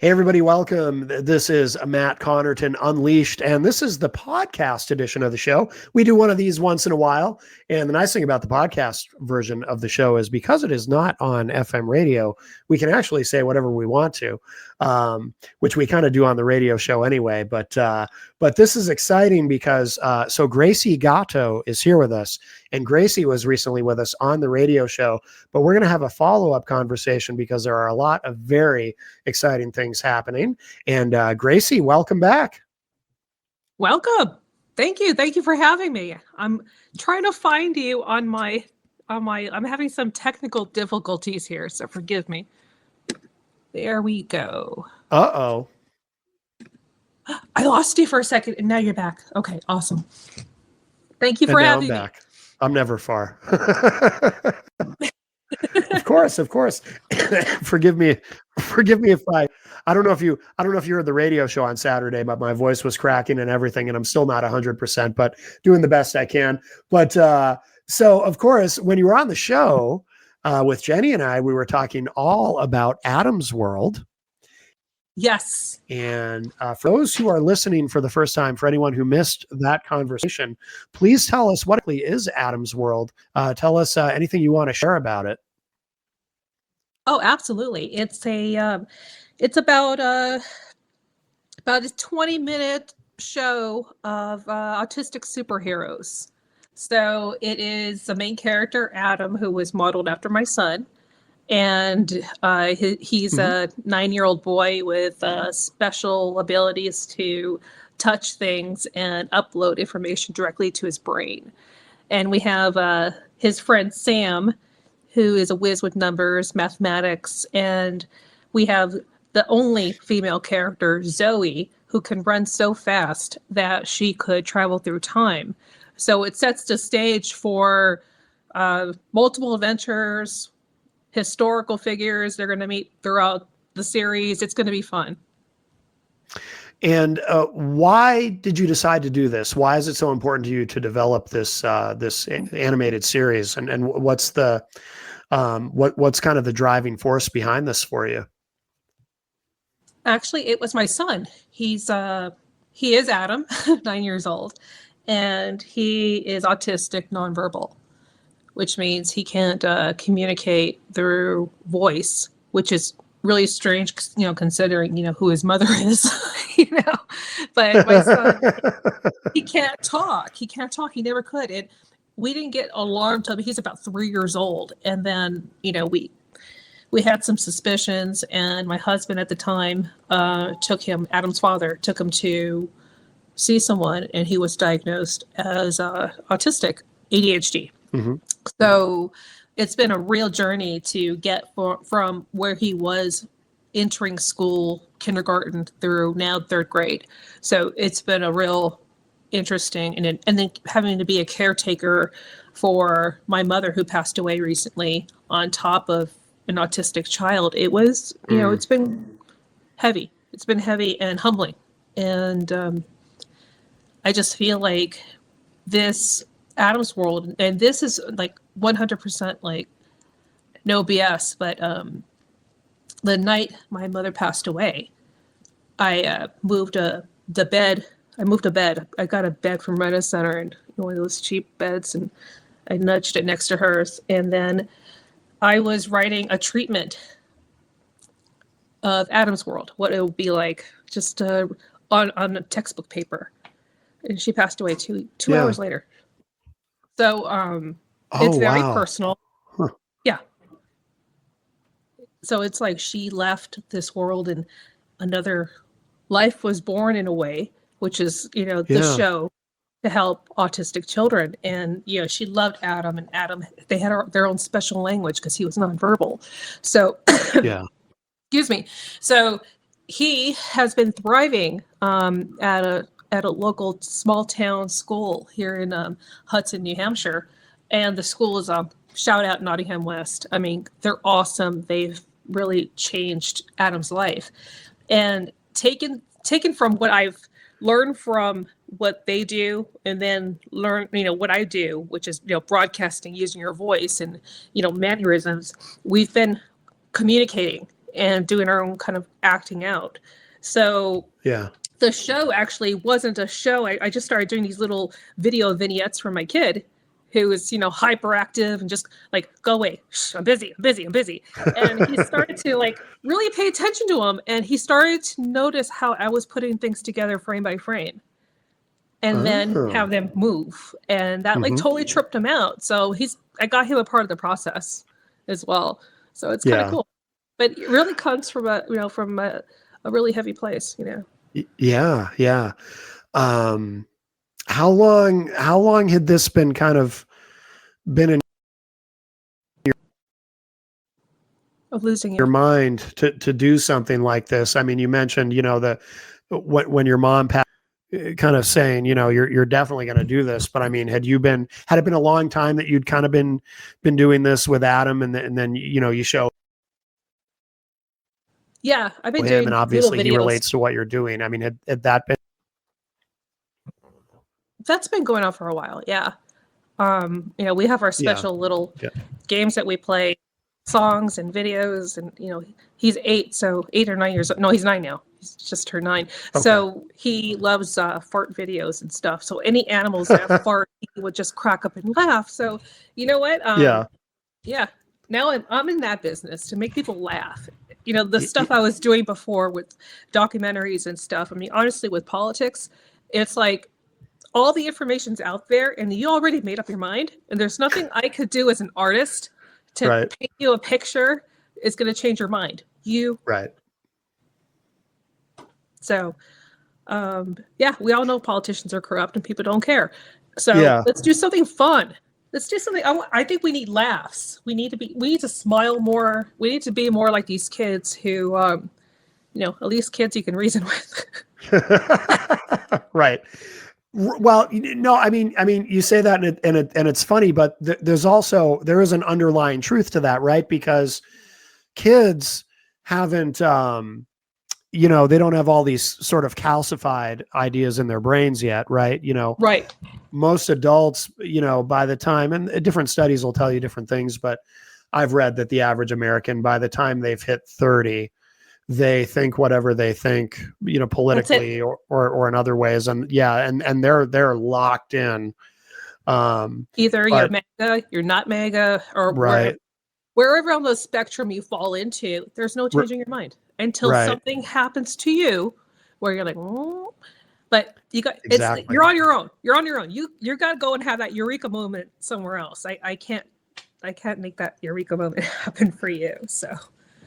Hey, everybody, welcome. This is Matt Connarton Unleashed, and this is the podcast edition of the show. We do one of these once in a while, and the nice thing about the podcast version of the show is because it is not on FM radio, we can actually say whatever we want to, which we kind of do on the radio show anyway. But this is exciting because so Gracie Gato is here with us, and Gracie was recently with us on the radio show, but we're going to have a follow-up conversation because there are a lot of very exciting things happening. And Gracie, welcome back. Welcome. Thank you. Thank you for having me. I'm trying to find you on my I'm having some technical difficulties here, so forgive me. There we go. Uh-oh. I lost you for a second and now you're back. Okay, awesome. Thank you for having me. I'm never far. Of course. Forgive me if I don't know if you heard the radio show on Saturday, but my voice was cracking and everything, and I'm still not 100%, but doing the best I can. But so of course, when you were on the show with Jenny and I, we were talking all about Adam's World. Yes. And for those who are listening for the first time, for anyone who missed that conversation, please tell us what exactly is Adam's World. Tell us anything you want to share about it. Oh, absolutely. It's about a 20-minute show of autistic superheroes. So it is the main character, Adam, who was modeled after my son. And he's a 9-year-old boy with special abilities to touch things and upload information directly to his brain. And we have his friend Sam, who is a whiz with numbers, mathematics, and we have the only female character, Zoe, who can run so fast that she could travel through time. So it sets the stage for multiple adventures, historical figures they're going to meet throughout the series. It's going to be fun. And why did you decide to do this? Why is it so important to you to develop this this animated series? And what's the what's kind of the driving force behind this for you? Actually, it was my son. He is Adam, 9 years old, and he is autistic nonverbal, which means he can't communicate through voice, which is really strange, considering, who his mother is, but my son, he can't talk. He never could. And we didn't get alarmed till he's about 3 years old. And then, we had some suspicions, and my husband at the time Adam's father took him to see someone, and he was diagnosed as autistic, ADHD. Mm-hmm. So it's been a real journey to get from where he was entering school, kindergarten, through now 3rd grade. So it's been a real interesting, and then having to be a caretaker for my mother who passed away recently on top of an autistic child. It was, it's been heavy. It's been heavy and humbling. And I just feel like this Adam's World, and this is like 100% like no BS, but the night my mother passed away, I moved a bed. I got a bed from Rent a Center, and one of those cheap beds, and I nudged it next to hers. And then I was writing a treatment of Adam's World, what it would be like, just on a textbook paper. And she passed away two hours later. So it's very personal. Huh. Yeah. So it's like she left this world and another life was born, in a way, which is, the show to help autistic children. And, she loved Adam, and Adam, they had their own special language because he was nonverbal. So, excuse me. So he has been thriving at a local small town school here in Hudson, New Hampshire. And the school is shout out Nottingham West. I mean, they're awesome. They've really changed Adam's life. And taken from what I've learned from what they do, and then learn, what I do, which is, broadcasting using your voice and, mannerisms. We've been communicating and doing our own kind of acting out. So Yeah. the show actually wasn't a show. I just started doing these little video vignettes for my kid who was, hyperactive and just like, go away. Shh, I'm busy. And he started to like really pay attention to them. And he started to notice how I was putting things together frame by frame and then have them move. And that like totally tripped him out. So I got him a part of the process as well. So it's kind of cool, but it really comes from a really heavy place, Yeah. Yeah. How long had this been in of losing your mind to do something like this? I mean, you mentioned, when your mom passed, kind of saying, you're definitely going to do this, but I mean, had it been a long time that you'd kind of been doing this with Adam, and then, you show Yeah, I've been him, doing and obviously little he videos. relates to what you're doing. I mean, had that been? That's been going on for a while. Yeah. We have our special little games that we play, songs and videos, and he's 8, so 8 or 9 years old. No, he's 9 now. He's just turned 9. Okay. So he loves fart videos and stuff. So any animals that fart, he would just crack up and laugh. So you know what? Yeah. Now I'm in that business to make people laugh. The stuff I was doing before with documentaries and stuff. I mean, honestly, with politics, it's like all the information's out there and you already made up your mind. And there's nothing I could do as an artist to paint you a picture is going to change your mind. Right. So, we all know politicians are corrupt and people don't care. So let's do something fun. Let's do something. I think we need laughs. We need to smile more. We need to be more like these kids who, at least kids you can reason with. Right. Well, no, I mean, you say that and it's funny, but there is an underlying truth to that, right? Because kids haven't, they don't have all these sort of calcified ideas in their brains yet, right? Right. Most adults, by the time, and different studies will tell you different things, but I've read that the average American, by the time they've hit 30, they think whatever they think, politically or in other ways. And and they're locked in. Either you're MAGA, you're not MAGA, or wherever on the spectrum you fall into, there's no changing your mind until something happens to you where you're like, oh. But you're on your own. You're on your own. You got to go and have that eureka moment somewhere else. I can't make that eureka moment happen for you.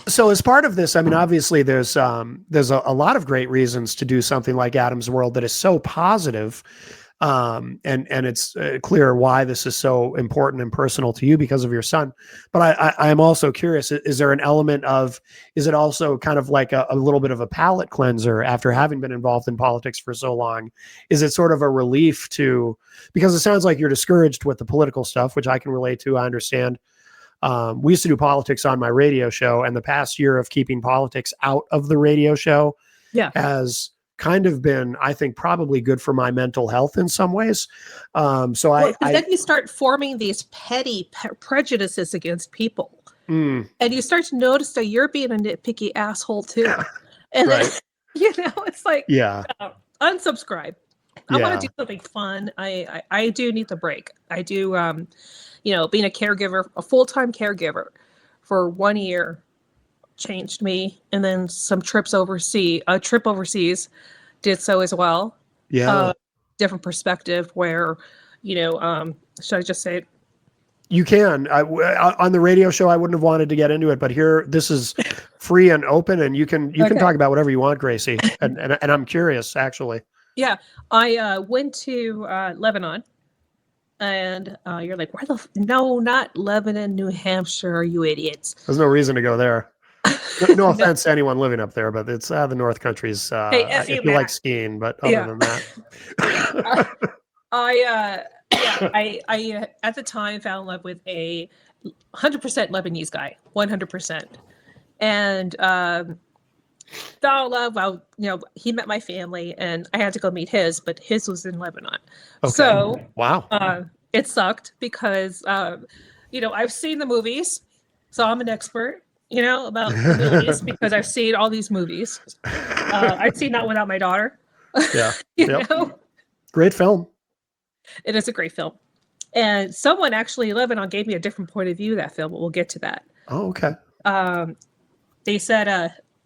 So as part of this, I mean, obviously there's a lot of great reasons to do something like Adam's World that is so positive. And it's clear why this is so important and personal to you because of your son. But I'm also curious, is there an element of, is it also kind of like a little bit of a palate cleanser after having been involved in politics for so long? Is it sort of a relief because it sounds like you're discouraged with the political stuff, which I can relate to. I understand. We used to do politics on my radio show, and the past year of keeping politics out of the radio show has kind of been, I think, probably good for my mental health in some ways. Then you start forming these petty prejudices against people, and you start to notice that you're being a nitpicky asshole too. And then, it's like, unsubscribe. I want to do something fun. I do need the break. I do, being a caregiver, a full-time caregiver for 1 year changed me. And then a trip overseas did so as well. Yeah. Different perspective where, should I just say it? You can. On the radio show, I wouldn't have wanted to get into it, but here, this is free and open, and you can talk about whatever you want, Gracie. And I'm curious, actually. Yeah. I went to Lebanon. And you're like, no, not Lebanon, New Hampshire, you idiots. There's no reason to go there. No offense to anyone living up there, but it's the North Country's, if you like skiing, but other than that. I at the time fell in love with a 100% Lebanese guy, 100%. And fell in love. Well, he met my family, and I had to go meet his, but his was in Lebanon. Okay. So, wow, it sucked because, I've seen the movies, so I'm an expert. you know, about the Middle East because I've seen all these movies. I've seen Not Without My Daughter. Yeah. You Yep. know, Great film. it is a great film. And someone actually in Lebanon gave me a different point of view of that film, but we'll get to that. Oh, okay. They said,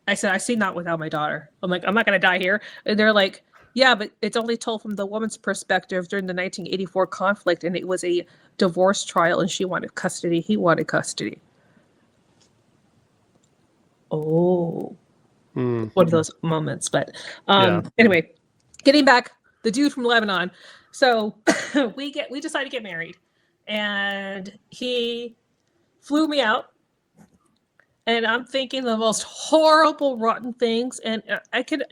I said, I see Not Without My Daughter. I'm like, I'm not going to die here. And they're like, yeah, but it's only told from the woman's perspective during the 1984 conflict, and it was a divorce trial, and she wanted custody. He wanted custody. Oh, one of those moments. But anyway, getting back, the dude from Lebanon. So we decided to get married, and he flew me out. And I'm thinking the most horrible, rotten things. And I could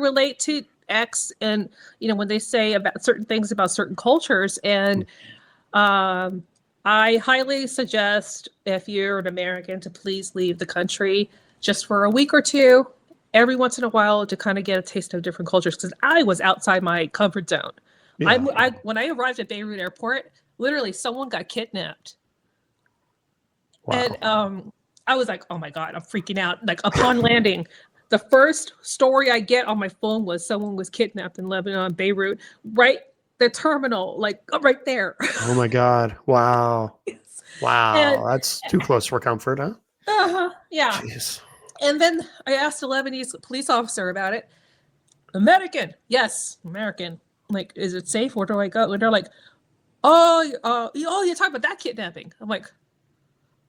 relate to X and, when they say about certain things about certain cultures. And I highly suggest, if you're an American, to please leave the country just for a week or two, every once in a while, to kind of get a taste of different cultures. Because I was outside my comfort zone. Yeah. When I arrived at Beirut Airport, literally someone got kidnapped. Wow. And I was like, oh my God, I'm freaking out. Like upon landing, the first story I get on my phone was someone was kidnapped in Lebanon, Beirut, right? The terminal, like right there. Oh my God. Wow. Yes. Wow. That's too close for comfort, huh? Yeah. Jeez. And then I asked a Lebanese police officer about it. American. Yes, American. Like, is it safe? Where do I go? And they're like, oh, you're talking about that kidnapping. I'm like,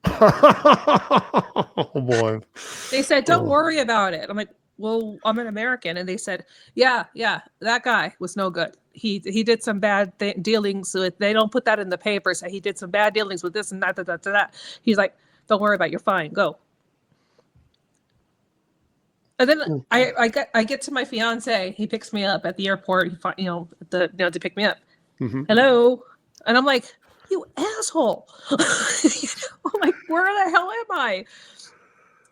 oh boy. They said, don't worry about it. I'm like, well, I'm an American. And they said, yeah, that guy was no good. He did some bad dealings with, they don't put that in the paper. So he did some bad dealings with this and that. He's like, don't worry about it. You're fine. Go. And then I get to my fiance. He picks me up at the airport. To pick me up. Mm-hmm. Hello. And I'm like, you asshole. I'm like, where the hell am I?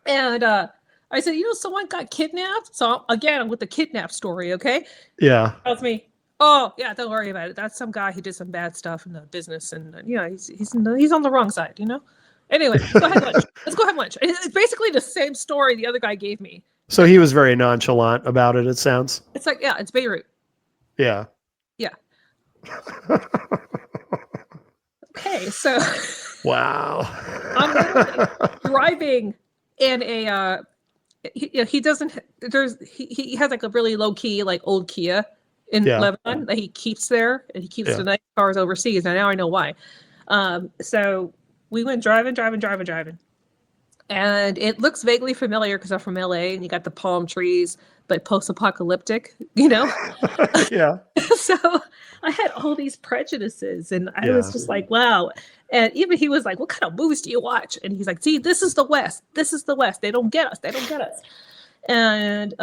And I said, someone got kidnapped. So again, with the kidnap story, okay? Yeah. Tells me, oh yeah, don't worry about it. That's some guy who did some bad stuff in the business, and he's on the wrong side, Anyway, let's go have lunch. Let's go have lunch. It's basically the same story the other guy gave me. So he was very nonchalant about it. It sounds. It's like, yeah, it's Beirut. Yeah. Yeah. Okay, so. Wow. I'm literally driving in a. He doesn't. He has like a really low key like old Kia in Lebanon that he keeps there, and he keeps the nice cars overseas. And now I know why. So we went driving, and it looks vaguely familiar because I'm from LA, and you got the palm trees, but post-apocalyptic, Yeah. So I had all these prejudices, and I was just like, wow. And even he was like, what kind of movies do you watch? And he's like, see, this is the West. This is the West. They don't get us. And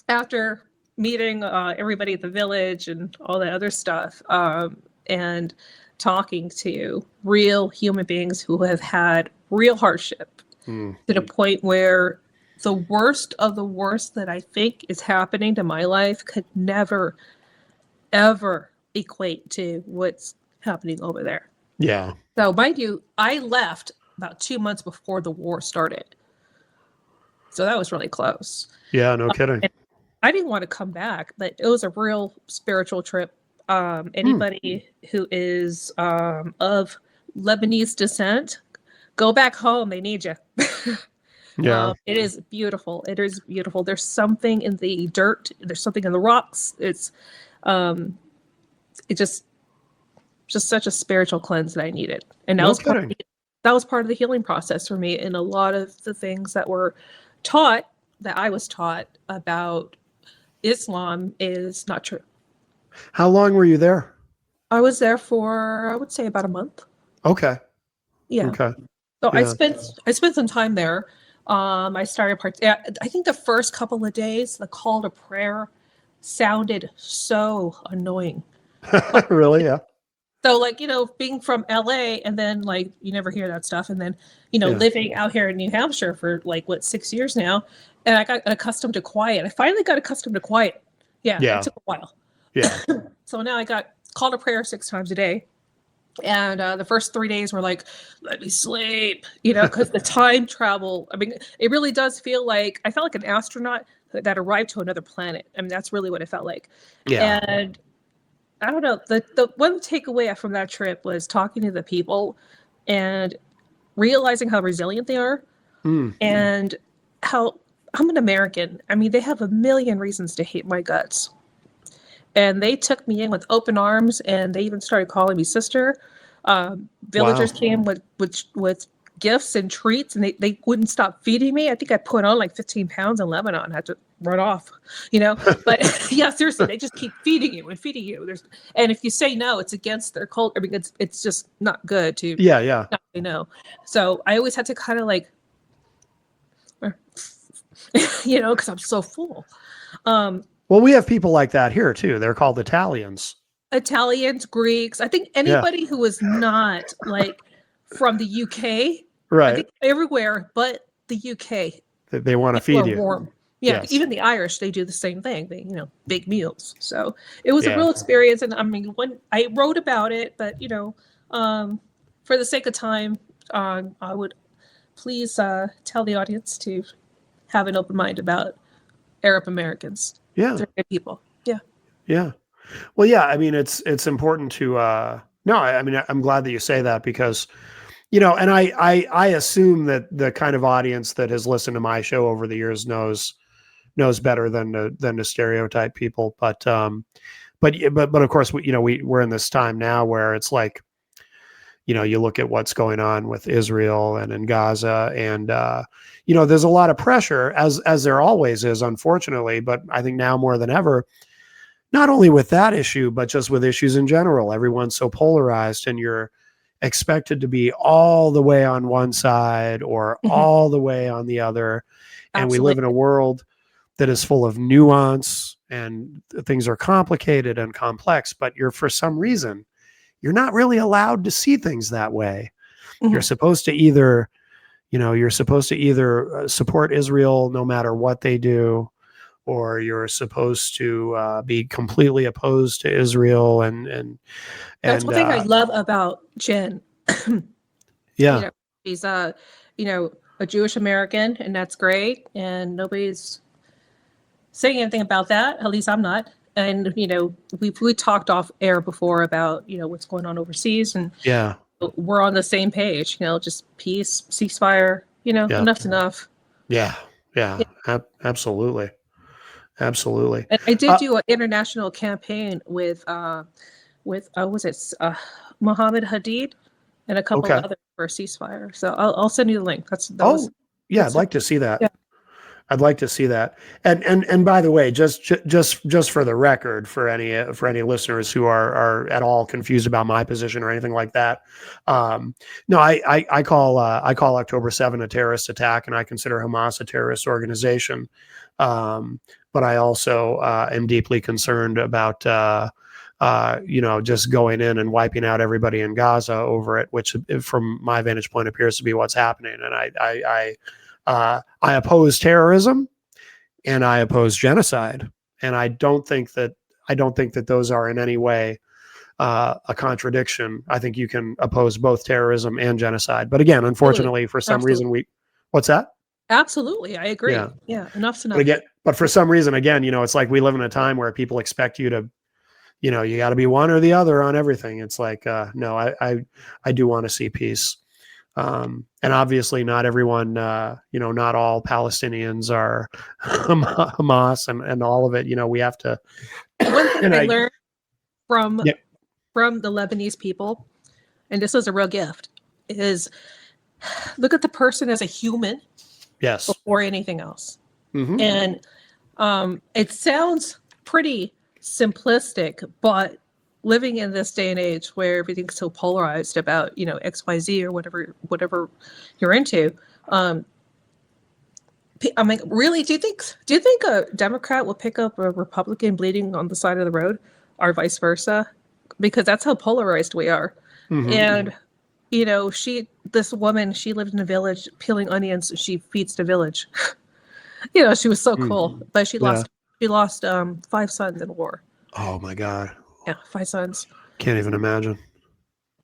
after meeting everybody at the village and all that other stuff, and talking to real human beings who have had real hardship to the point where the worst of the worst that I think is happening to my life could never, ever equate to what's happening over there. Yeah. So mind you, I left about 2 months before the war started. So that was really close. Yeah, no kidding. I didn't want to come back, but it was a real spiritual trip. Anybody who is of Lebanese descent, go back home. They need you. Yeah. It is beautiful. It is beautiful. There's something in the dirt. There's something in the rocks. It's just such a spiritual cleanse that I needed. And that was part of the healing process for me. And a lot of the things that I was taught about Islam is not true. How long were you there? I was there for, I would say, about a month. Okay. Yeah. Okay. So I spent some time there. I started I think the first couple of days, the call to prayer sounded so annoying. Really? Yeah. So being from LA and then you never hear that stuff. And then, living out here in New Hampshire for 6 years now. And I got accustomed to quiet. I finally got accustomed to quiet. Yeah. It took a while. Yeah. So now I got call to prayer 6 times a day. And the first 3 days were like, let me sleep, you know, because the time travel, I mean, it really does feel like, I felt like an astronaut that arrived to another planet. I mean, that's really what it felt like. Yeah. And I don't know, the one takeaway from that trip was talking to the people and realizing how resilient they are and how I'm an American. I mean, they have a million reasons to hate my guts. And they took me in with open arms, and they even started calling me sister. Villagers Wow. came with gifts and treats, and they wouldn't stop feeding me. I think I put on like 15 pounds in Lebanon. I had to run off, you know. But yeah, seriously, they just keep feeding you and feeding you. And if you say no, it's against their culture. I mean, it's just not good to Yeah. not say no. So I always had to kind of like, you know, because I'm so full. Well, we have people like that here too. They're called Italians. Italians, Greeks. I think Yeah. anybody who is not like from the UK, I Right. think everywhere but the UK, They want to people feed are you. warm. Yeah, Yes. even the Irish, they do the same thing. They, you know, big meals. So it was a Yeah. real experience. And I mean, when I wrote about it, but you know, for the sake of time, I would please tell the audience to have an open mind about Arab Americans. Yeah. They're good people. Yeah. Yeah. Well, yeah, I mean, it's important to, no, I mean, I'm glad that you say that because, you know, and I assume that the kind of audience that has listened to my show over the years knows better than to stereotype people. But of course, we're in this time now where it's like, you know, you look at what's going on with Israel and in Gaza, and you know, there's a lot of pressure as there always is, unfortunately. But I think now more than ever, not only with that issue, but just with issues in general, everyone's so polarized, and you're expected to be all the way on one side or Mhm. all the way on the other. And we live in a Absolutely. world that is full of nuance, and things are complicated and complex, but for some reason, you're not really allowed to see things that way. You're Mhm. supposed to either, support Israel no matter what they do, or you're supposed to be completely opposed to Israel. That's And one thing I love about Jen. You yeah, know, she's you know, a Jewish American, and that's great. And nobody's saying anything about that. At least I'm not. And you know, we talked off air before about, you know, what's going on overseas, and yeah, we're on the same page. You know, just peace, ceasefire. You know, yeah, enough's enough. yeah, Yeah. yeah, absolutely, absolutely. And I did Uh, do an international campaign with was it Mohammed Hadid and a couple okay. others for a ceasefire. So I'll send you the link. That was Oh, yeah, I'd that's like to see yeah. that. I'd like to see that. And by the way, just for the record, for any listeners who are at all confused about my position or anything like that, no, I call October 7 a terrorist attack, and I consider Hamas a terrorist organization. But I also am deeply concerned about you know, just going in and wiping out everybody in Gaza over it, which from my vantage point appears to be what's happening. And I oppose terrorism, and I oppose genocide, and I don't think that those are in any way a contradiction. I think you can oppose both terrorism and genocide. But again, Absolutely. unfortunately, for some Absolutely. reason, what's that? Absolutely. I Yeah. agree. Yeah. Enough's But enough. again, but for some reason, again, you know, it's like we live in a time where people expect you to, you know, you got to be one or the other on everything. It's like, no, I do want to see peace. And obviously not everyone, you know, not all Palestinians are Hamas, and all of it, you know, we have to, One thing and I I, learned from yeah, from the Lebanese people, and this was a real gift, is look at the person as a human yes. before anything else. Mm-hmm. And it sounds pretty simplistic, but living in this day and age where everything's so polarized about, you know, XYZ or whatever you're into, I mean, really, do you think a Democrat will pick up a Republican bleeding on the side of the road, or vice versa? Because that's how polarized we are. Mm-hmm. And you know, this woman, she lived in a village peeling onions. She feeds the village. You know, she was so cool, but Yeah. she lost 5 sons in war. Oh my God. Yeah, 5 sons. Can't even imagine.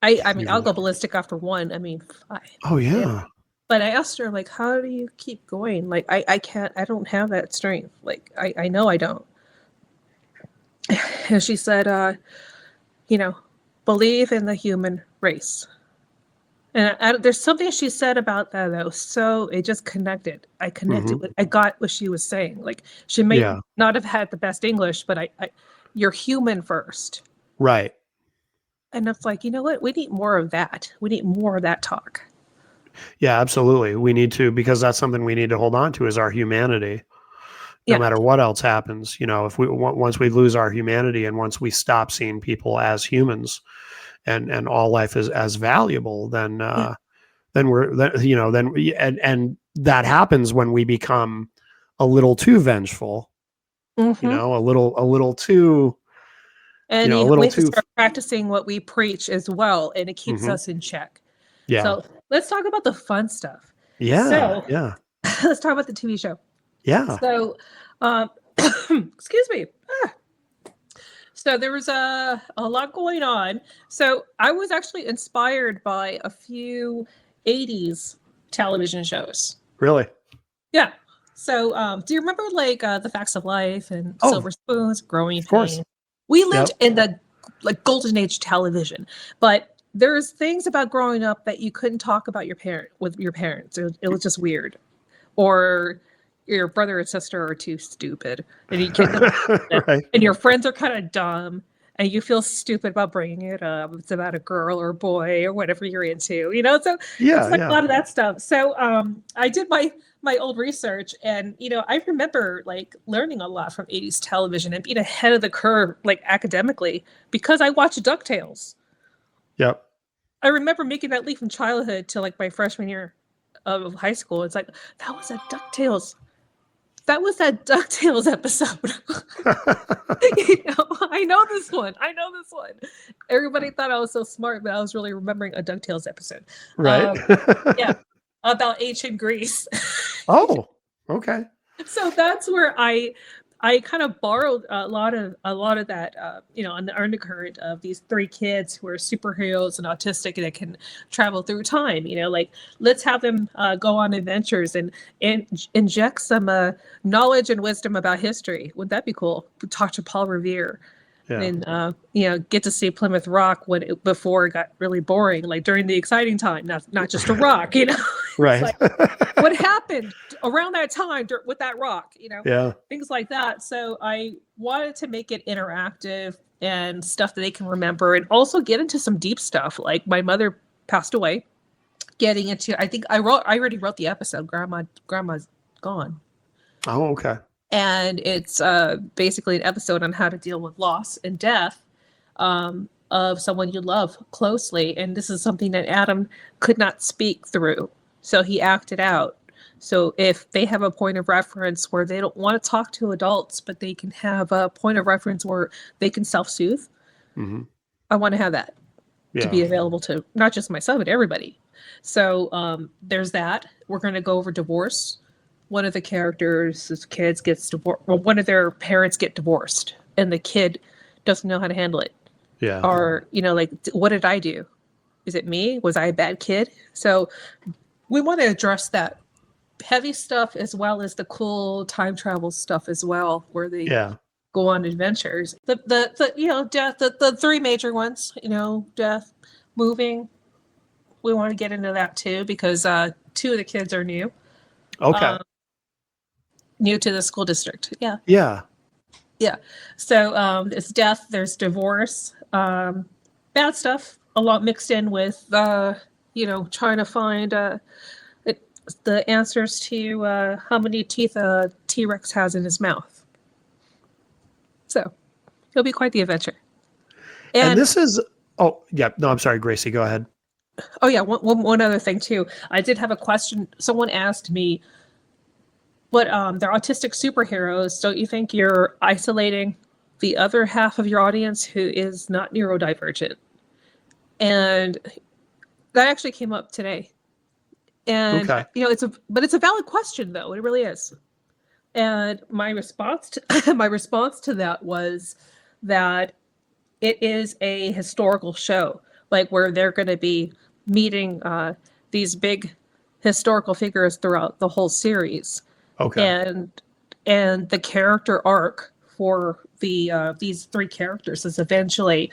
I mean, I'll go ballistic after one. I mean, five. Oh yeah. But I asked her, like, how do you keep going? Like, I can't, I don't have that strength. Like, I know I don't. And she said, believe in the human race. And there's something she said about that that was so, it just connected. I connected with, I got what she was saying. Like, she may not have had the best English, but you're human first. Right. And it's like, you know what? We need more of that. We need more of that talk. Yeah, absolutely. We need to, because that's something we need to hold on to, is our humanity. No matter what else happens, if once we lose our humanity, and once we stop seeing people as humans, and all life is as valuable, then that happens when we become a little too vengeful, a little too, and we have to start practicing what we preach as well, and it keeps us in check. Yeah. So let's talk about the fun stuff. Yeah. So, yeah. Let's talk about the TV show. Yeah. So, excuse me. So there was a lot going on. So I was actually inspired by a few 80s television shows. Really? Yeah. So do you remember like The Facts of Life and Silver Spoons, Growing Pains? We lived in the golden age television, but there's things about growing up that you couldn't talk about with your parents. It was just weird. Or your brother and sister are too stupid, and you can't, and your friends are kind of dumb, and you feel stupid about bringing it up. It's about a girl or a boy or whatever you're into, So it's like a lot of that stuff. So I did my old research, and I remember like learning a lot from 80s television and being ahead of the curve, like academically, because I watched DuckTales. Yep. I remember making that leap from childhood to like my freshman year of high school. It's like, that was a DuckTales. That was that DuckTales episode. I know this one. Everybody thought I was so smart, but I was really remembering a DuckTales episode. Right. Yeah. About ancient Greece. Oh, okay. So that's where I kind of borrowed a lot of that, on the undercurrent of these three kids who are superheroes and autistic and that can travel through time. Like, let's have them go on adventures and inject some knowledge and wisdom about history. Wouldn't that be cool? Talk to Paul Revere. Yeah. And get to see Plymouth Rock before it got really boring, like during the exciting time, not just a rock, Right. Like, what happened around that time with that rock, Yeah. Things like that. So I wanted to make it interactive and stuff that they can remember, and also get into some deep stuff. Like, my mother passed away, getting into, I think I already wrote the episode, Grandma's Gone. Oh, okay. And it's basically an episode on how to deal with loss and death of someone you love closely. And this is something that Adam could not speak through, so he acted out. So if they have a point of reference where they don't want to talk to adults, but they can have a point of reference where they can self-soothe, I want to have that to be available to not just myself, but everybody. So there's that. We're going to go over divorce. One of the characters' kids gets divorced. Well, one of their parents get divorced, and the kid doesn't know how to handle it. Yeah. Or, like, what did I do? Is it me? Was I a bad kid? So we want to address that heavy stuff as well as the cool time travel stuff as well, where they go on adventures. The death, the three major ones, death, moving. We want to get into that too, because two of the kids are new. Okay. New to the school district. Yeah. Yeah. Yeah. So it's death, there's divorce, bad stuff, a lot mixed in with, trying to find the answers to how many teeth a T-Rex has in his mouth. So it'll be quite the adventure. And this is, I'm sorry, Gracie, go ahead. Oh yeah, one other thing too. I did have a question. Someone asked me, but they're autistic superheroes. Don't you think you're isolating the other half of your audience who is not neurodivergent? And that actually came up today. And it's a valid question though. It really is. And my response to that was that it is a historical show. like where they're going to be meeting these big historical figures throughout the whole series. Okay. And the character arc for these three characters is eventually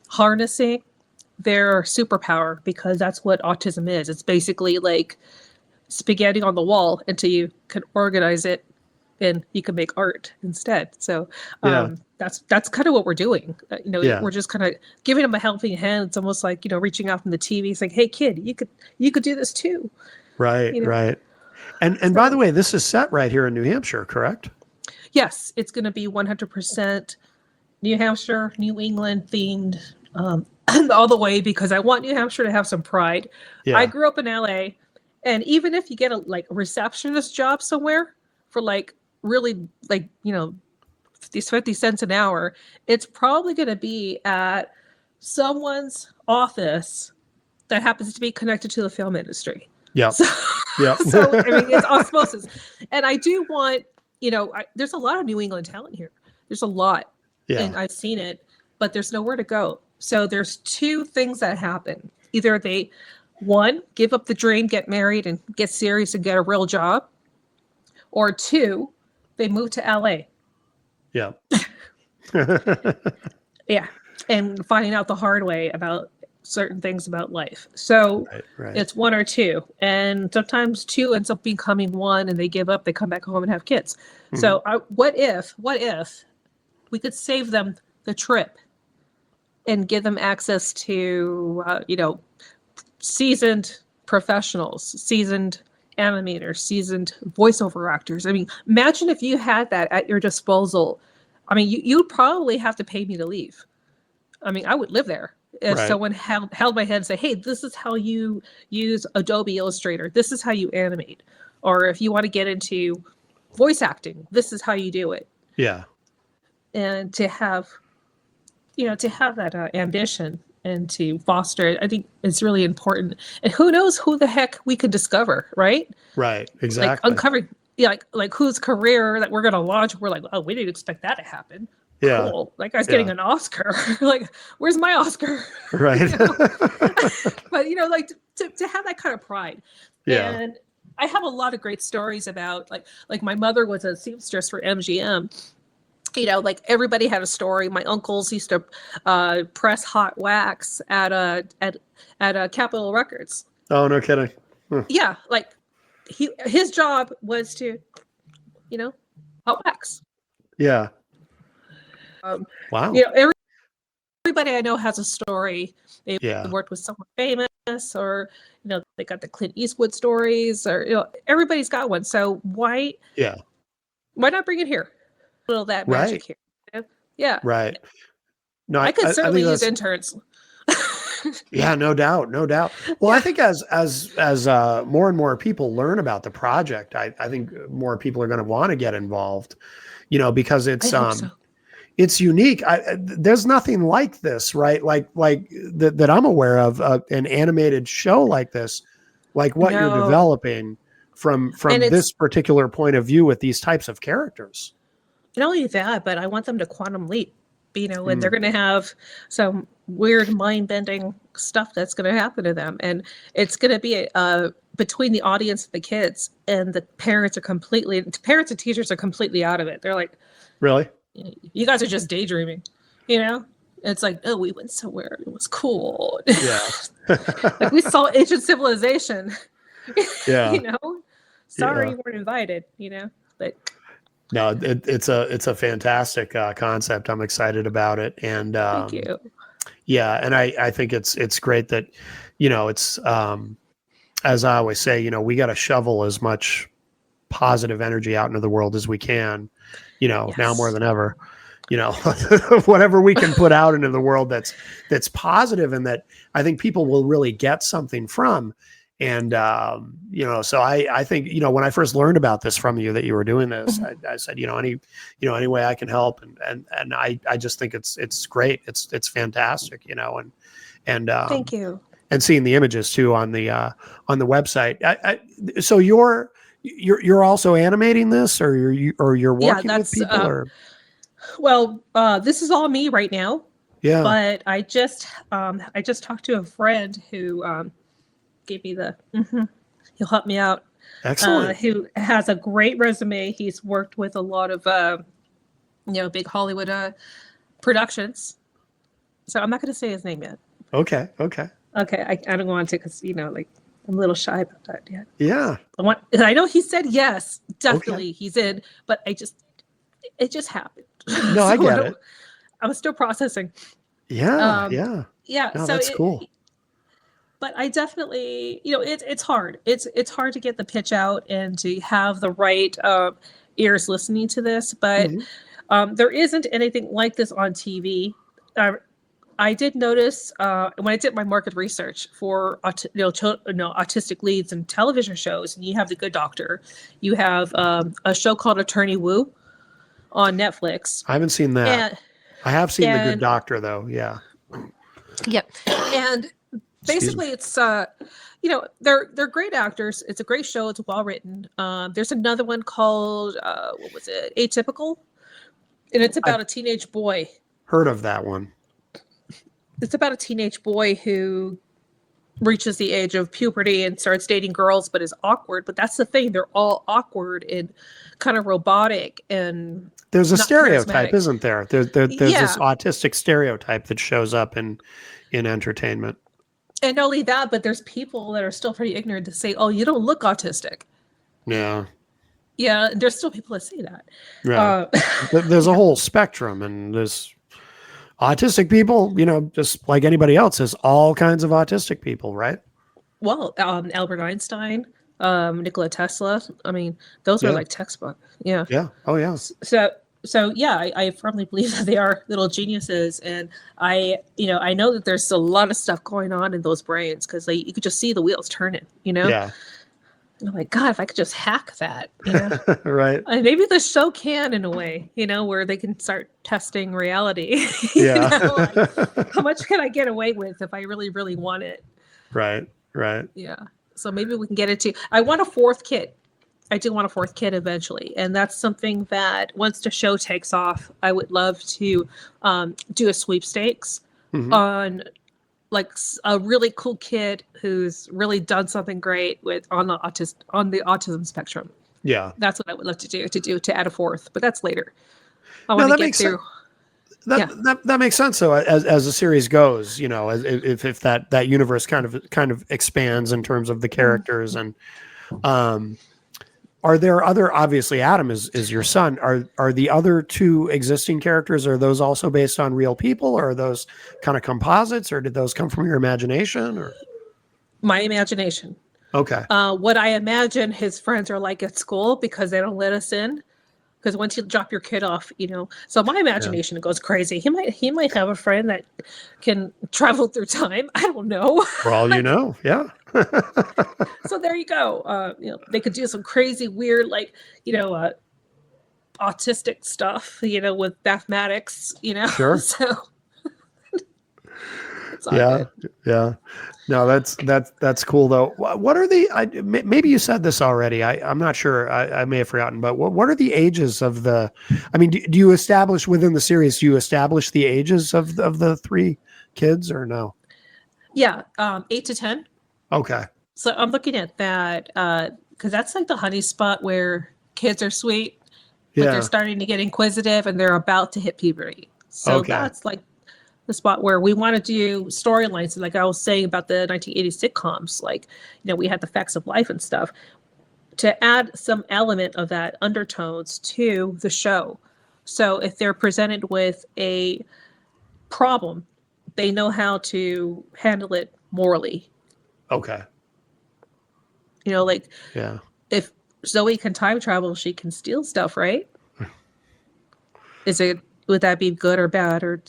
harnessing their superpower, because that's what autism is. It's basically like spaghetti on the wall until you can organize it and you can make art instead. So that's kind of what we're doing. We're just kind of giving them a helping hand. It's almost like, reaching out from the TV saying, hey kid, you could do this too. Right. Right. And by the way, this is set right here in New Hampshire, correct? Yes, it's going to be 100% New Hampshire, New England themed, all the way, because I want New Hampshire to have some pride. Yeah. I grew up in LA, and even if you get a receptionist job somewhere for really 50 cents an hour, it's probably going to be at someone's office that happens to be connected to the film industry. Yeah. So, yeah. So I mean, it's osmosis. And I do want, there's a lot of New England talent here. There's a lot. Yeah. And I've seen it, but there's nowhere to go. So there's two things that happen. Either they, one, give up the dream, get married and get serious and get a real job. Or two, they move to LA. Yeah. Yeah. And finding out the hard way about certain things about life. So right. It's one or two. And sometimes two ends up becoming one, and they give up, they come back home and have kids. Mm-hmm. So what if we could save them the trip and give them access to, seasoned professionals, seasoned animators, seasoned voiceover actors. I mean, imagine if you had that at your disposal. I mean, you'd probably have to pay me to leave. I mean, I would live there if someone held my head and say, hey, this is how you use Adobe Illustrator. This is how you animate. Or if you want to get into voice acting, this is how you do it. Yeah. And to have that ambition and to foster it, I think it's really important. And who knows who the heck we could discover, right? Right, exactly. Like uncovering, like whose career that we're going to launch. We're like, oh, we didn't expect that to happen. Yeah. Cool. Like guy's getting an Oscar. Like, where's my Oscar? Right. But, to have that kind of pride. Yeah. And I have a lot of great stories about, like my mother was a seamstress for MGM. Everybody had a story. My uncles used to press hot wax at Capitol Records. Oh, no kidding. Huh. Yeah, his job was to, hot wax. Yeah. Wow. Everybody I know has a story. They worked with someone famous, or they got the Clint Eastwood stories, or everybody's got one. So why not bring it here? A little of that magic here. Yeah. Right. No, I could certainly use interns. Yeah, no doubt. Well, I think as more and more people learn about the project, I think more people are going to want to get involved, because it's unique. There's nothing like this, right? Like that I'm aware of, an animated show like this, like what you're developing from this particular point of view with these types of characters. Not only that, but I want them to quantum leap, and they're going to have some weird mind-bending stuff that's going to happen to them. And it's going to be between the audience and the kids, and the parents and teachers are completely out of it. They're like, really? You guys are just daydreaming, It's like, oh, we went somewhere. It was cool. Yeah. Like we saw ancient civilization. Yeah. Sorry you weren't invited, but no, it's a fantastic concept. I'm excited about it. And thank you. Yeah. And I think it's great that, it's as I always say, we got to shovel as much positive energy out into the world as we can, now more than ever, whatever we can put out into the world that's positive and that I think people will really get something from. And, so I think, when I first learned about this from you, that you were doing this, I said, any way I can help. And I just think it's great. It's fantastic, and thank you. And seeing the images too on the website. So you're also animating this, or you're working with people, or? Well, this is all me right now. Yeah. But I just talked to a friend who gave me the he'll help me out. Excellent. Who has a great resume. He's worked with a lot of big Hollywood productions. So I'm not going to say his name yet. Okay. Okay. Okay, I don't want to because like I'm a little shy about that yet. Yeah. I know he said yes, definitely Okay. he's in, but it just happened. No, I get it. I was still processing. Yeah. Yeah. Yeah. No, So that's cool. but I definitely, it's hard. It's hard to get the pitch out and to have the right ears listening to this. But there isn't anything like this on TV. I did notice when I did my market research for autistic leads in television shows, and you have The Good Doctor, you have a show called Attorney Woo on Netflix. I haven't seen that. And, I have seen The Good Doctor, though. Yeah. Yep. And basically, it's they're great actors. It's a great show. It's well written. There's another one called what was it? Atypical, and it's about a teenage boy. Heard of that one? It's about a teenage boy who reaches the age of puberty and starts dating girls, but is awkward. But that's the thing; they're all awkward and kind of robotic. And there's a stereotype, isn't there? There's this autistic stereotype that shows up in entertainment. And not only that, but there's people that are still pretty ignorant to say, "Oh, you don't look autistic." Yeah. Yeah, there's still people that say that. Yeah. There's a whole spectrum, and there's autistic people, just like anybody else, there's all kinds of autistic people, right? Well, Albert Einstein, Nikola Tesla. I mean, those are like textbook. Yeah. Yeah. Oh, yeah. So yeah, I firmly believe that they are little geniuses, and I know that there's a lot of stuff going on in those brains because you could just see the wheels turning. Yeah. And I'm like, God, if I could just hack that, right. Maybe the show can, in a way, where they can start testing reality. Yeah. How much can I get away with if I really, really want it? Right. Right. Yeah. So maybe we can get into. I want a fourth kid. I do want a fourth kid eventually, and that's something that once the show takes off, I would love to do a sweepstakes on like a really cool kid who's really done something great on the autism spectrum. Yeah, that's what I would love to add a fourth, but that's later. I want to get through. That makes sense. So as the series goes, if that universe kind of expands in terms of the characters and are there other, obviously Adam is your son. Are the other two existing characters, are those also based on real people, or are those kind of composites, or did those come from your imagination, or? My imagination. Okay. What I imagine his friends are like at school because they don't let us in. Because once you drop your kid off, so my imagination goes crazy. He might have a friend that can travel through time. I don't know. For all you know, yeah. So there you go. They could do some crazy, weird, autistic stuff, with mathematics, Sure. So yeah. Yeah. No, that's cool though. What are the? Maybe you said this already. I'm not sure. I may have forgotten. But what are the ages of the? I mean, do you establish within the series? Do you establish the ages of the three kids, or no? Yeah, 8 to 10. Okay. So I'm looking at that because that's like the honey spot where kids are sweet, but they're starting to get inquisitive and they're about to hit puberty. So that's like the spot where we want to do storylines. Like I was saying about the 1980s sitcoms, like, we had the Facts of Life and stuff, to add some element of that undertones to the show. So if they're presented with a problem, they know how to handle it morally. Okay. If Zoe can time travel, she can steal stuff, right? Would that be good or bad, or,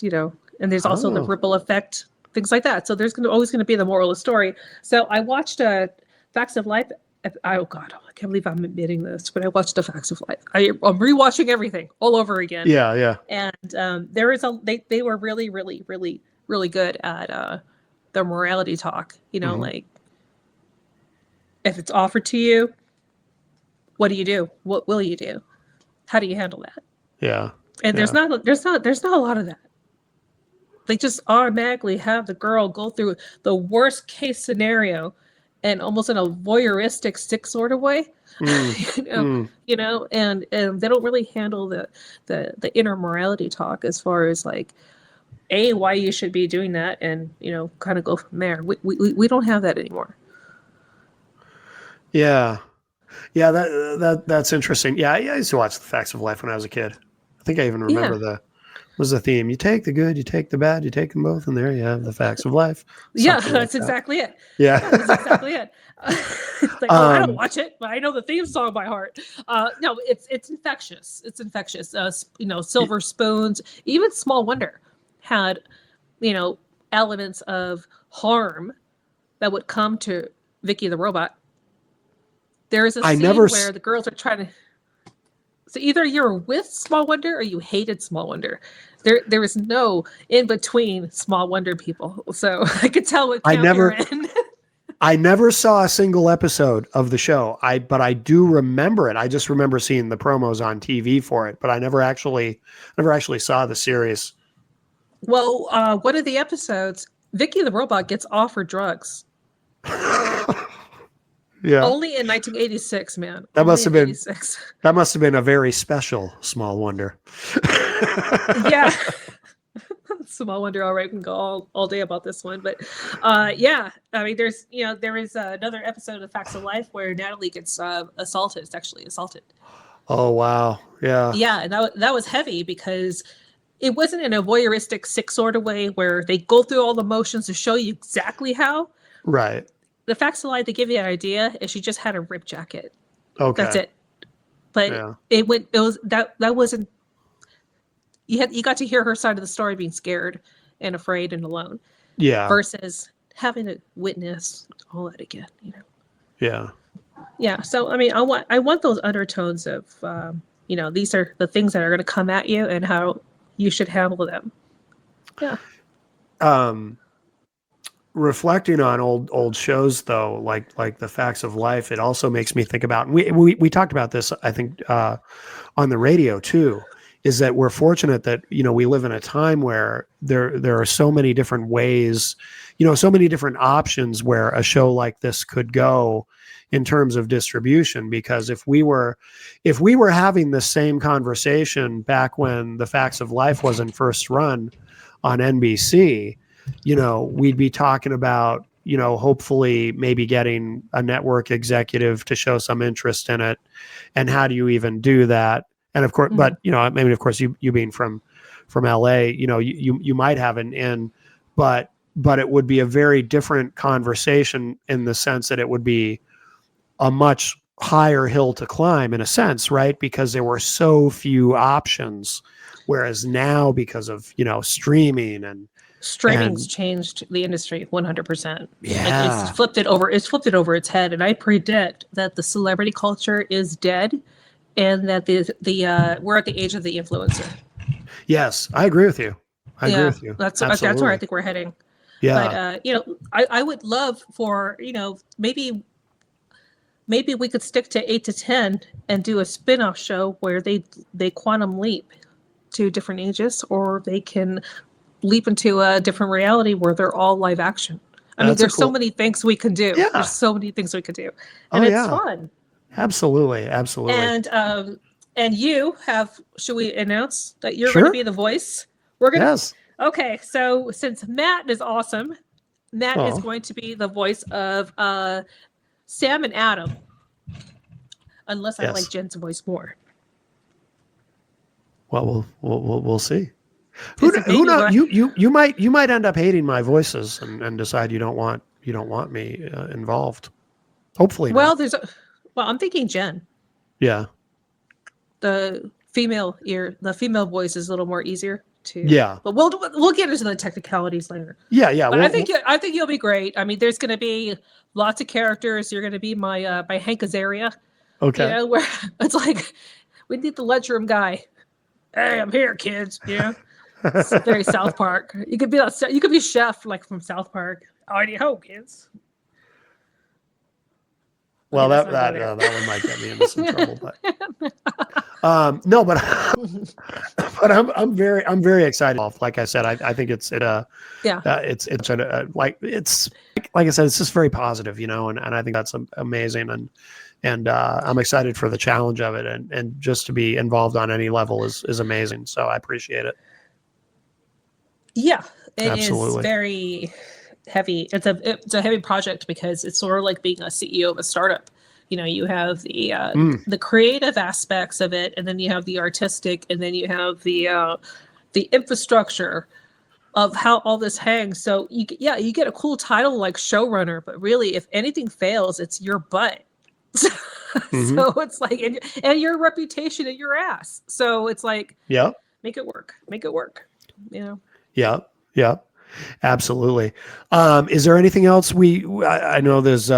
and there's also the ripple effect, things like that. So there's always going to be the moral of the story. So I watched Facts of Life. Oh God, I can't believe I'm admitting this, but I watched the Facts of Life. I'm rewatching everything all over again. Yeah, yeah. And there is they were really, really, really, really good at their morality talk. Like if it's offered to you, what do you do? What will you do? How do you handle that? Yeah. And there's not a lot of that. they just automatically have the girl go through the worst case scenario, and almost in a voyeuristic, sick sort of way. And they don't really handle the inner morality talk as far as like why you should be doing that, and kind of go from there. We don't have that anymore. Yeah. That's interesting. Yeah, I used to watch The Facts of Life when I was a kid. I think I even remember was the theme. You take the good, you take the bad, you take them both, and there you have the facts of life. That's exactly it. Yeah, that's exactly it. It's like, I don't watch it, but I know the theme song by heart. No, it's infectious. It's infectious. Silver Spoons, even Small Wonder had, elements of harm that would come to Vicky the robot. There is a scene where the girls are trying to. So either you're with Small Wonder or you hated Small Wonder. There is no in between Small Wonder people. So I could tell what camp you're in. I never saw a single episode of the show. But I do remember it. I just remember seeing the promos on TV for it, but I never actually saw the series. Well, one of the episodes, Vicky the robot gets offered drugs. Yeah. Only in 1986, man. That must have been a very special Small Wonder. Yeah. Small Wonder, all right, we can go all day about this one. But yeah, I mean, there is another episode of Facts of Life where Natalie gets assaulted, sexually assaulted. Oh, wow. Yeah. Yeah, and that was heavy because it wasn't in a voyeuristic, sick sort of way where they go through all the motions to show you exactly how. Right. The Facts of Life, they give you an idea, and she just had a ripped jacket. Okay. That's it. But that wasn't. You got to hear her side of the story, being scared and afraid and alone. Yeah. Versus having to witness all that again. Yeah. Yeah. So I mean, I want those undertones of these are the things that are going to come at you and how you should handle them. Yeah. Reflecting on old shows though, like The Facts of Life, it also makes me think about, and we talked about this, I think, on the radio too, is that we're fortunate that, we live in a time where there are so many different ways, so many different options where a show like this could go in terms of distribution. Because if we were having the same conversation back when The Facts of Life wasn't first run on NBC, we'd be talking about, hopefully maybe getting a network executive to show some interest in it. And how do you even do that? And of course, but, maybe of course you being from LA, you might have an in, but it would be a very different conversation in the sense that it would be a much higher hill to climb in a sense, right? Because there were so few options. Whereas now, because of, streaming's changed the industry 100%. Yeah. It's flipped it over its head. And I predict that the celebrity culture is dead and that we're at the age of the influencer. Yes, I agree with you. That's where I think we're heading. Yeah. But I would love for, maybe we could stick to 8 to 10 and do a spin-off show where they quantum leap to different ages, or they can leap into a different reality where they're all live action. I mean, there's so many things we can do. Yeah. There's so many things we could do. And it's fun. Absolutely. And you have, should we announce that you're going to be the voice? We're going to. Yes. Okay. So since Matt is awesome, Matt is going to be the voice of Sam and Adam. Unless I like Jen's voice more. Well, we'll see. Who knows? You might end up hating my voices and decide you don't want me involved. Hopefully. Well, I'm thinking Jen. Yeah. The female voice is a little more easier to. Yeah. But we'll get into the technicalities later. Yeah. But I think you'll be great. I mean, there's going to be lots of characters. You're going to be my Hank Azaria. Okay. Where it's like we need the lunchroom guy. Hey, I'm here, kids. Yeah. It's very South Park. You could be Chef like from South Park. Alrighty ho, kids. Well, that one might get me into some trouble, No, but but I'm very excited. Like I said, I think it's like I said, it's just very positive, and I think that's amazing, and I'm excited for the challenge of it, and just to be involved on any level is amazing. So I appreciate it. Yeah, it Absolutely. is very heavy. It's a heavy project because it's sort of like being a CEO of a startup. You have the creative aspects of it, and then you have the artistic, and then you have the infrastructure of how all this hangs. So you get a cool title like showrunner, but really, if anything fails, it's your butt. So it's like, and your reputation and your ass. So it's like, make it work. Yeah. Absolutely. Is there anything else I know there's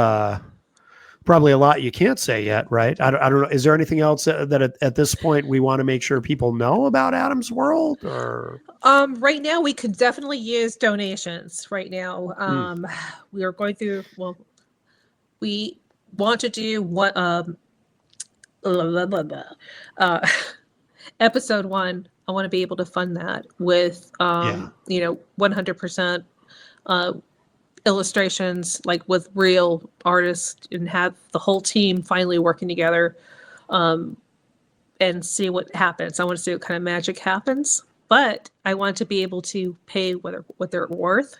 probably a lot you can't say yet, right? I don't know. Is there anything else that at this point we want to make sure people know about Adam's World? Or right now we could definitely use donations right now. We are going through, we want to do what episode 1. I want to be able to fund that with 100% illustrations, like with real artists, and have the whole team finally working together, and see what happens. I want to see what kind of magic happens, but I want to be able to pay what they're worth,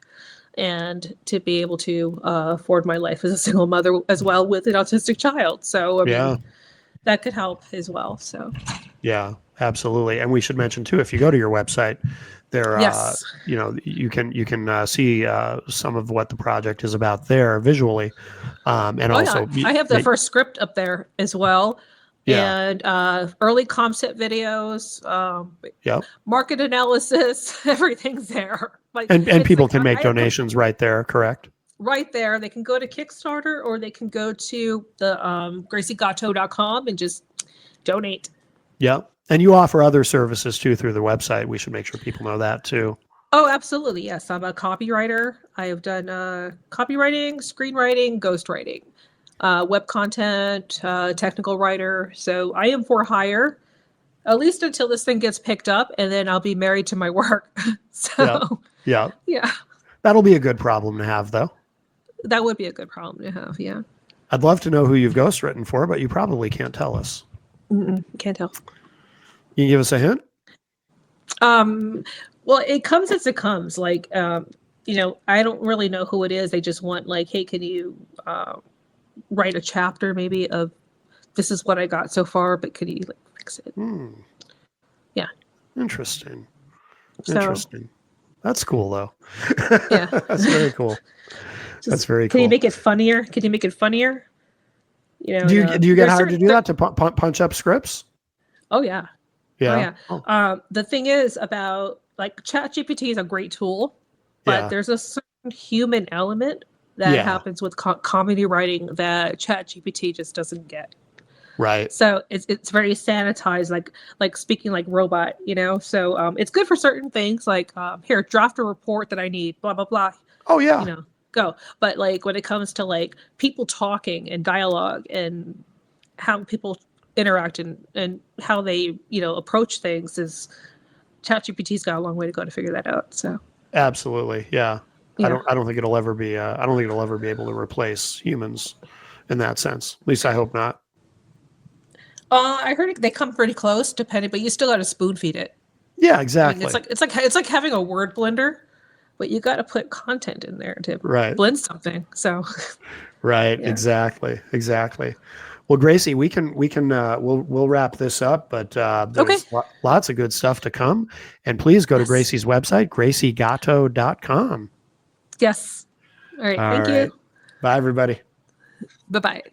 and to be able to afford my life as a single mother as well with an autistic child. So I mean, that could help as well. So yeah, absolutely. And we should mention too, if you go to your website, there, you can see some of what the project is about there visually, and also I have the first script up there as well. And early concept videos, market analysis, everything's there. Like, and people can make donations right there, correct? Right there. They can go to Kickstarter, or they can go to the graciegato.com and just donate. Yep. And you offer other services too through the website. We should make sure people know that too. Oh, absolutely. Yes. I'm a copywriter. I have done copywriting, screenwriting, ghostwriting, web content, technical writer. So I am for hire, at least until this thing gets picked up, and then I'll be married to my work. So yeah. That'll be a good problem to have, though. That would be a good problem to have. Yeah. I'd love to know who you've ghostwritten for, but you probably can't tell us. Can't tell. Can you give us a hint? Well, it comes as it comes. Like, I don't really know who it is. They just want, like, hey, can you write a chapter maybe of this is what I got so far, but could you fix it? Yeah. Interesting. That's cool, though. Yeah. That's very cool. That's very cool. Can you make it funnier? Do you get hired to do that, to punch up scripts? Oh, yeah. Yeah. The thing is about, like, ChatGPT is a great tool, but there's a certain human element that happens with comedy writing that ChatGPT just doesn't get. Right. So it's very sanitized, like speaking like robot, So it's good for certain things, like here, draft a report that I need, blah blah blah. Oh yeah. Go. But like when it comes to like people talking and dialogue and how people interact and how they approach things, is ChatGPT's got a long way to go to figure that out. So absolutely, yeah. I don't think it'll ever be. I don't think it'll ever be able to replace humans in that sense. At least I hope not. I heard they come pretty close, depending, but you still got to spoon feed it. Yeah, exactly. I mean, it's like having a word blender, but you got to put content in there to blend something. So, right, exactly. Well, Gracie, we'll wrap this up, but there's lots of good stuff to come, and please go to Gracie's website, graciegato.com. Yes. All right. Thank you. Bye, everybody. Bye-bye.